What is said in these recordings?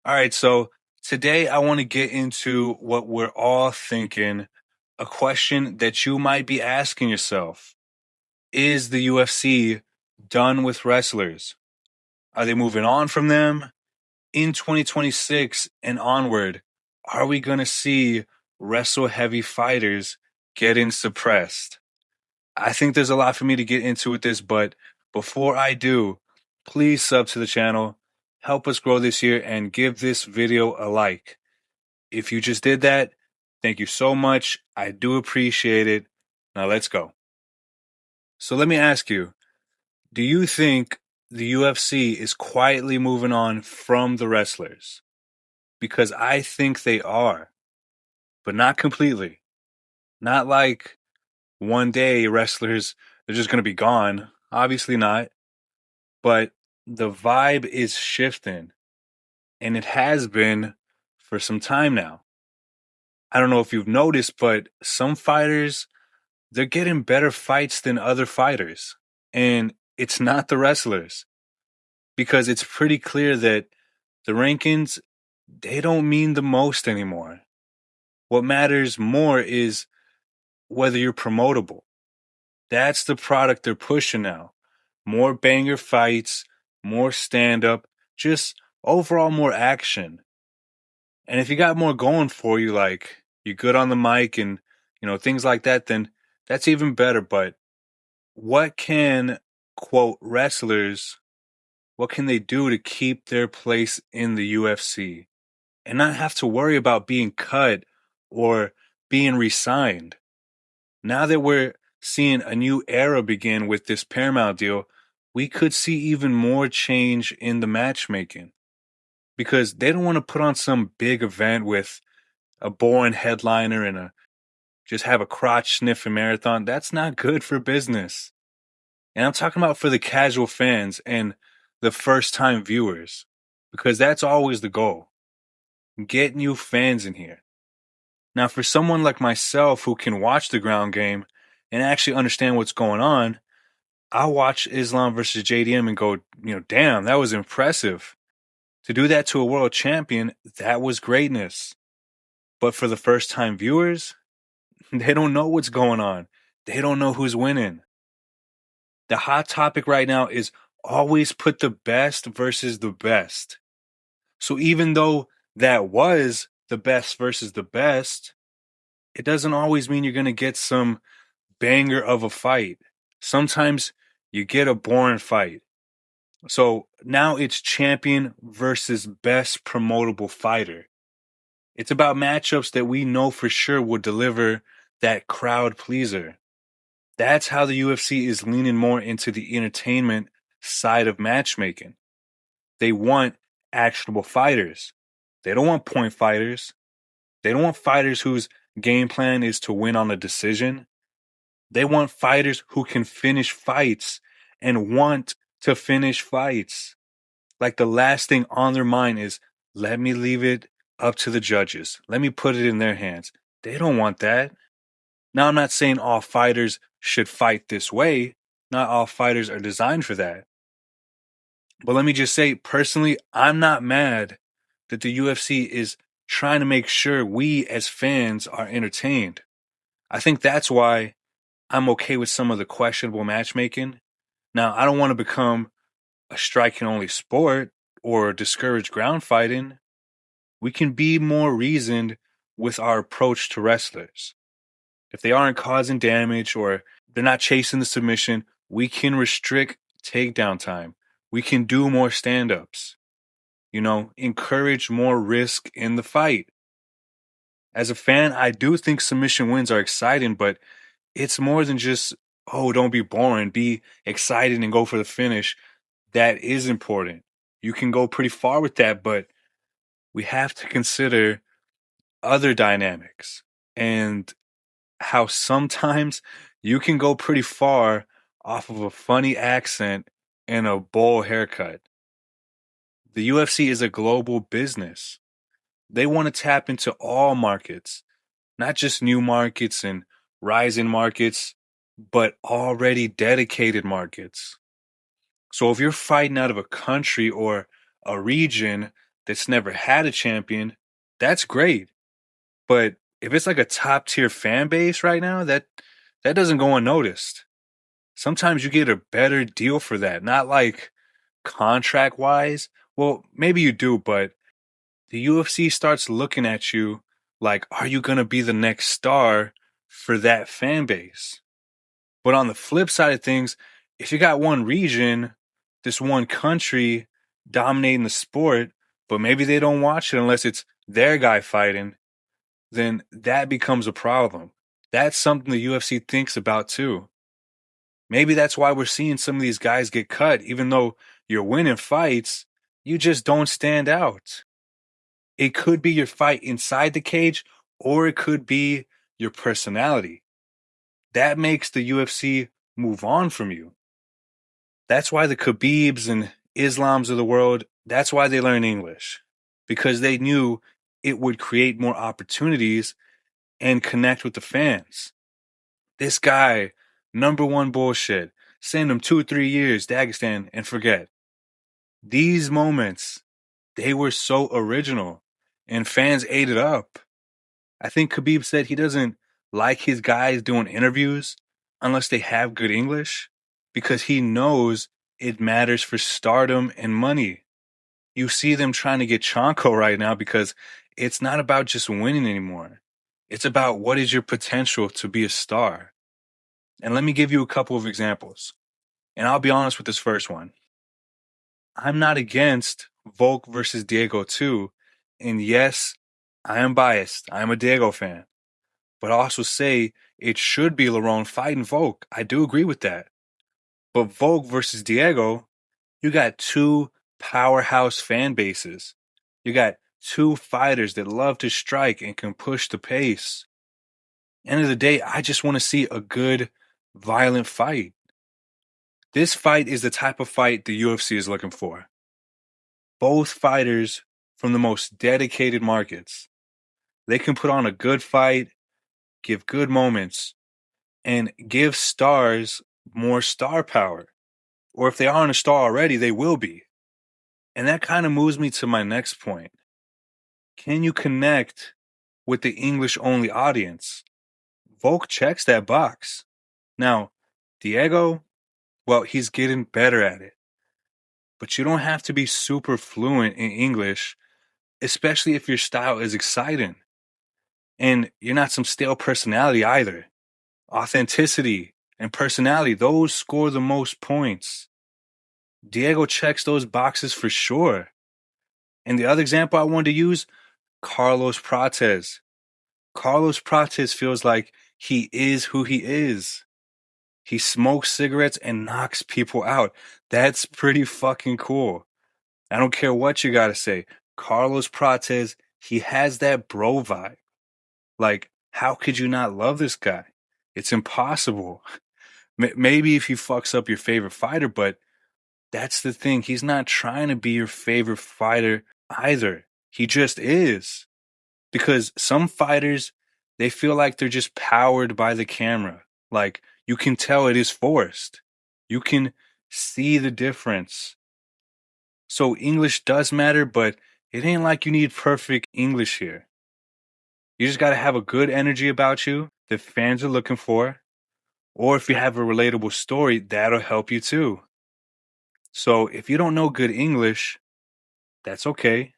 All right, so today I want to get into what we're all thinking, a question that you might be asking yourself. Is the UFC done with wrestlers? Are they moving on from them? In 2026 and onward, are we going to see wrestle heavy fighters getting suppressed? I think there's a lot for me to get into with this, but before I do, please sub to the channel, help us grow this year, and give this video a like. If you just did that, thank you so much. I do appreciate it. Now let's go. So let me ask you, do you think the UFC is quietly moving on from the wrestlers? Because I think they are, but not completely. Not like one day wrestlers, they're just going to be gone. Obviously not. But the vibe is shifting, and it has been for some time now. I don't know if you've noticed, but some fighters, they're getting better fights than other fighters. And it's not the wrestlers, because it's pretty clear that the rankings, they don't mean the most anymore. What matters more is whether you're promotable. That's the product they're pushing now. More banger fights, more stand up, just overall more action. And if you got more going for you, like you're good on the mic and, things like that, then that's even better. But what can, quote, wrestlers, what can they do to keep their place in the UFC and not have to worry about being cut or being re-signed? Now that we're seeing a new era begin with this Paramount deal, we could see even more change in the matchmaking because they don't want to put on some big event with a boring headliner and just have a crotch sniffing marathon. That's not good for business. And I'm talking about for the casual fans and the first time viewers, because that's always the goal. Get new fans in here. Now, for someone like myself who can watch the ground game and actually understand what's going on, I watch Islam versus JDM and go, damn, that was impressive. To do that to a world champion, that was greatness. But for the first time viewers, they don't know what's going on. They don't know who's winning. The hot topic right now is always put the best versus the best. So even though that was the best versus the best, it doesn't always mean you're going to get some banger of a fight. Sometimes you get a boring fight. So now it's champion versus best promotable fighter. It's about matchups that we know for sure will deliver that crowd pleaser. That's how the UFC is leaning more into the entertainment side of matchmaking. They want actionable fighters. They don't want point fighters. They don't want fighters whose game plan is to win on a decision. They want fighters who can finish fights and want to finish fights. Like the last thing on their mind is, let me leave it up to the judges. Let me put it in their hands. They don't want that. Now, I'm not saying all fighters should fight this way. Not all fighters are designed for that. But let me just say, personally, I'm not mad that the UFC is trying to make sure we as fans are entertained. I think that's why I'm okay with some of the questionable matchmaking. Now, I don't want to become a striking only sport or discourage ground fighting. We can be more reasoned with our approach to wrestlers. If they aren't causing damage or they're not chasing the submission, we can restrict takedown time. We can do more stand ups, encourage more risk in the fight. As a fan, I do think submission wins are exciting, but it's more than just, oh, don't be boring, be excited and go for the finish. That is important. You can go pretty far with that, but we have to consider other dynamics and how sometimes you can go pretty far off of a funny accent and a bowl haircut. The UFC is a global business. They want to tap into all markets, not just new markets and rising markets, but already dedicated markets. So if you're fighting out of a country or a region that's never had a champion, that's great. But if it's like a top tier fan base right now, that doesn't go unnoticed. Sometimes you get a better deal for that, not like contract wise. Well, maybe you do, but the UFC starts looking at you like, are you going to be the next star for that fan base? But on the flip side of things, if you got one region, this one country dominating the sport, but maybe they don't watch it unless it's their guy fighting, then that becomes a problem. That's something the UFC thinks about too. Maybe that's why we're seeing some of these guys get cut, even though you're winning fights, you just don't stand out. It could be your fight inside the cage, or it could be your personality. That makes the UFC move on from you. That's why the Khabibs and Islams of the world, that's why they learn English. Because they knew it would create more opportunities and connect with the fans. This guy, number one bullshit. Send him 2 or 3 years, Dagestan, and forget. These moments, they were so original, and fans ate it up. I think Khabib said he doesn't like his guys doing interviews unless they have good English because he knows it matters for stardom and money. You see them trying to get Chonko right now because it's not about just winning anymore. It's about what is your potential to be a star. And let me give you a couple of examples. And I'll be honest with this first one. I'm not against Volk versus Diego too. And yes, I am biased. I am a Diego fan. But I also say it should be Lerone fighting Volk. I do agree with that. But Volk versus Diego, you got two powerhouse fan bases. You got two fighters that love to strike and can push the pace. End of the day, I just want to see a good, violent fight. This fight is the type of fight the UFC is looking for. Both fighters from the most dedicated markets. They can put on a good fight, give good moments, and give stars more star power. Or if they aren't a star already, they will be. And that kind of moves me to my next point. Can you connect with the English only audience? Volk checks that box. Now, Diego, well, he's getting better at it. But you don't have to be super fluent in English, especially if your style is exciting. And you're not some stale personality either. Authenticity and personality, those score the most points. Diego checks those boxes for sure. And the other example I wanted to use, Carlos Prates. Carlos Prates feels like he is who he is. He smokes cigarettes and knocks people out. That's pretty fucking cool. I don't care what you gotta say. Carlos Prates, he has that bro vibe. Like, how could you not love this guy? It's impossible. Maybe if he fucks up your favorite fighter, but that's the thing. He's not trying to be your favorite fighter either. He just is. Because some fighters, they feel like they're just powered by the camera. Like, you can tell it is forced. You can see the difference. So English does matter, but it ain't like you need perfect English here. You just got to have a good energy about you that fans are looking for. Or if you have a relatable story, that'll help you too. So if you don't know good English, that's okay.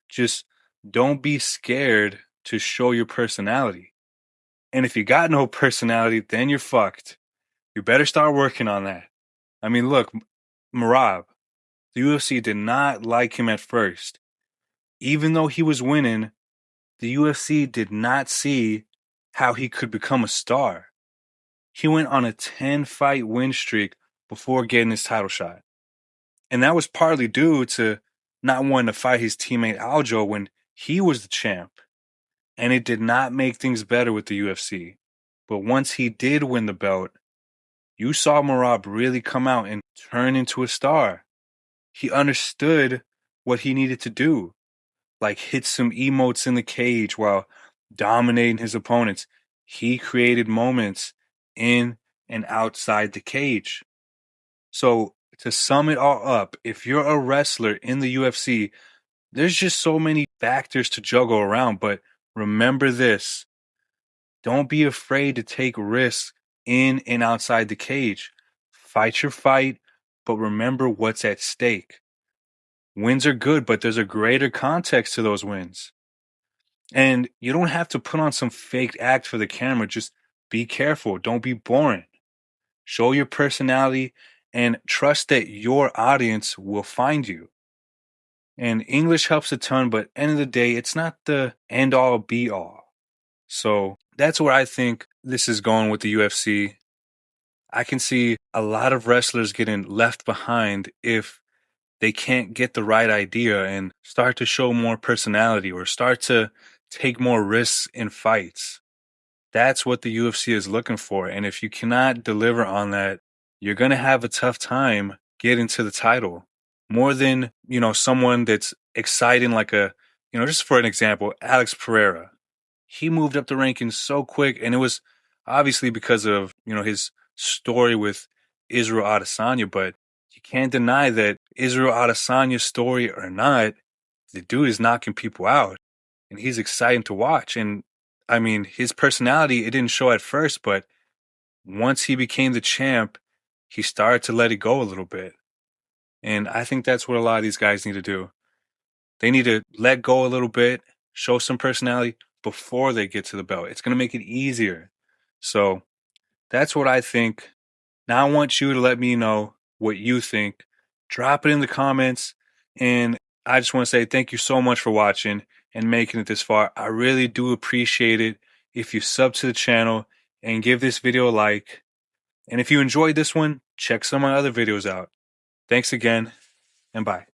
Just don't be scared to show your personality. And if you got no personality, then you're fucked. You better start working on that. I mean, look, Marab, the UFC did not like him at first. Even though he was winning, the UFC did not see how he could become a star. He went on a 10-fight win streak before getting his title shot. And that was partly due to not wanting to fight his teammate Aljo when he was the champ. And it did not make things better with the UFC. But once he did win the belt, you saw Marab really come out and turn into a star. He understood what he needed to do, like hit some emotes in the cage while dominating his opponents. He created moments in and outside the cage. So, to sum it all up, if you're a wrestler in the UFC, There's just so many factors to juggle around, but remember this. Don't be afraid to take risks in and outside the cage. Fight your fight, but remember what's at stake. Wins are good, but there's a greater context to those wins. And you don't have to put on some fake act for the camera. Just be careful. Don't be boring. Show your personality and trust that your audience will find you. And English helps a ton, but end of the day, it's not the end all be all. So that's where I think this is going with the UFC. I can see a lot of wrestlers getting left behind if they can't get the right idea and start to show more personality or start to take more risks in fights. That's what the UFC is looking for. And if you cannot deliver on that, you're going to have a tough time getting to the title. More than, someone that's exciting like just for an example, Alex Pereira. He moved up the rankings so quick and it was obviously because of, his story with Israel Adesanya, but you can't deny that Israel Adesanya's story or not, the dude is knocking people out and he's exciting to watch. And I mean, his personality, it didn't show at first, but once he became the champ, he started to let it go a little bit. And I think that's what a lot of these guys need to do. They need to let go a little bit, show some personality before they get to the belt. It's going to make it easier. So that's what I think. Now I want you to let me know what you think. Drop it in the comments. And I just want to say thank you so much for watching and making it this far. I really do appreciate it if you sub to the channel and give this video a like. And if you enjoyed this one, check some of my other videos out. Thanks again, and bye.